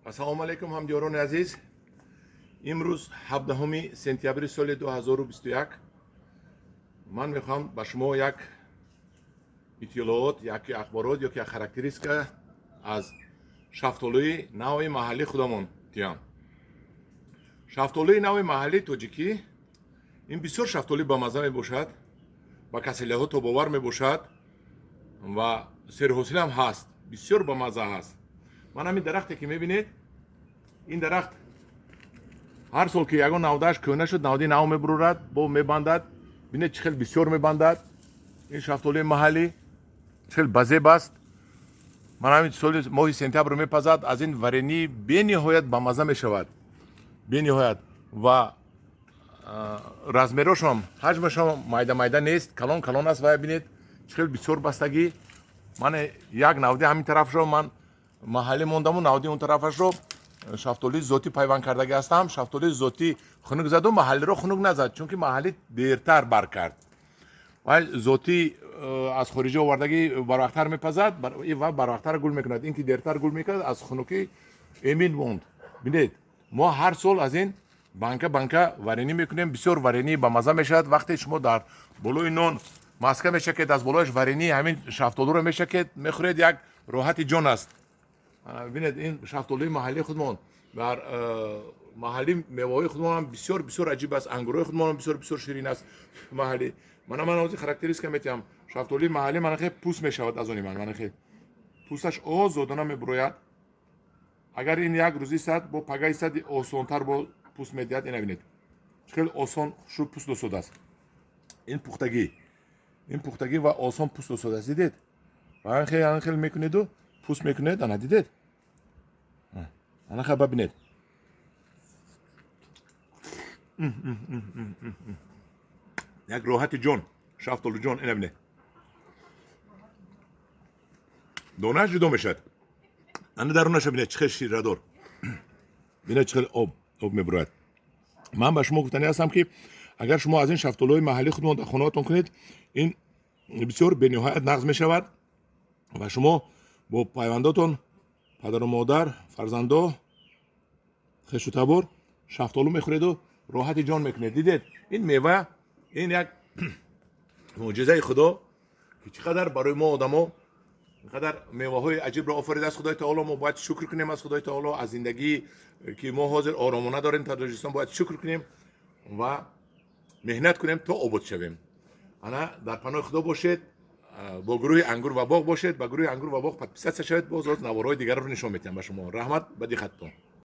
ассалому алайкум ҳамдиёрони азиз. имрӯз 17 сентябри соли 2021 ман мехоҳам ба шумо як иттилоот, як ахборот ёки як характеристика аз шафтолии нави маҳаллии худамон диҳам. шафтолии нави маҳаллии тоҷикӣ ин бисёр шафтолӣ ба мазза мебошад, ба касалиҳо тобовар мебошад ва серҳосилам ҳаст, бисёр ба мазза ҳаст. ман ҳамин дарахте ки мебинед, ин дарахт ҳар сол ки ягон навдааш кӯна шуд, навди нав мебурад, бо мебандад. бинед чӣ хел бисёр мебандад. ин шафтолии маҳаллӣ чӣ хел базеб аст. ман ҳамин соли моҳи сентябр мепазад, аз ин варенӣ бениҳоят ба мазза мешавад, бениҳоят. ва размерошам, ҳаҷмашам майда майда нест, калон калон аст. ва бинед чӣ хел бисёр бастагӣ. ман як навди ҳамин тарафшро ман маҳаллӣ мондаму, навди он тарафашро шафтолии зотӣ пайванд кардагӣ ҳастам. шафтолии зотӣ хунук заду, маҳаллиро хунук назад, чунки маҳаллӣ дертар бар кард. вай зотӣ аз хориҷӣ овардагӣ барвақтар мепазад ва барвақтар гул мекунад. ин ки дертар гул мекунад, аз хунукӣ эмин монд. бинед мо ҳар сол аз ин банка варенӣ мекунем. бисёр варенӣ ба мазза мешавад. вақте шумо дар болои нон маска мешакед, аз болояш варенӣ ҳамин шафтолиро мешакед, мехӯред, як роҳати ҷон аст. бинед ин шафтолии маҳаллии худмон, дар маҳаллӣ меваҳои худмон бисёр бисёр аҷиб аст. ангурҳои худмон бисёр бисёр ширин аст. маҳаллӣ ман ози характеристика метиҳам. шафтолии маҳаллӣ манахе пӯст мешавад. аз они манахе пӯсташ озодона мебурояд. агар ин як рӯз истад, бо пага истад, осонтар бо пӯст медиҳад. ина бинед чӣ хел осон шӯ пӯст досода аст. ин пухтагӣ ва осон пӯст досода аст. дидед хел мекунеду пӯст мекунед. ана дидед, ана хаба бинед. як роҳати ҷон, шафтоли ҷон. ина бинед, донааш ҷудо мешавад. ана дарунаша бинед чӣ хел ширадор. бинед чӣ хел об мебурояд. ман ба шумо гуфтанӣ ҳастам ки агар шумо аз ин шафтолиҳои маҳаллии худмон дар хонаатон кунед, ин бисёр бениҳоят нағз мешавад ва шумо бо пайвандотон, падару модар, фарзандо, хешу табор шафтолу мехӯреду роҳати ҷон мекунед. дидед, ин мева, ин як мӯъҷизаи худо ки чӣ қадар барои мо одамо ин қадар меваҳои аҷибро офаридааст Худои таоло. мо бояд шукр кунем аз Худои таоло. аз зиндагӣ ки мо ҳозир оромона дорем Таҷикистон, бояд шукр кунем ва меҳнат кунем то обод шавем. ана дар паноҳи худо бошед. бо гурӯҳи ангур ва боғ бошед. ба гурӯҳи ангур ва боғ подписатсия шавед. боз наворҳои дигарро нишон медиҳам ба шумо. раҳмат ба диққататон.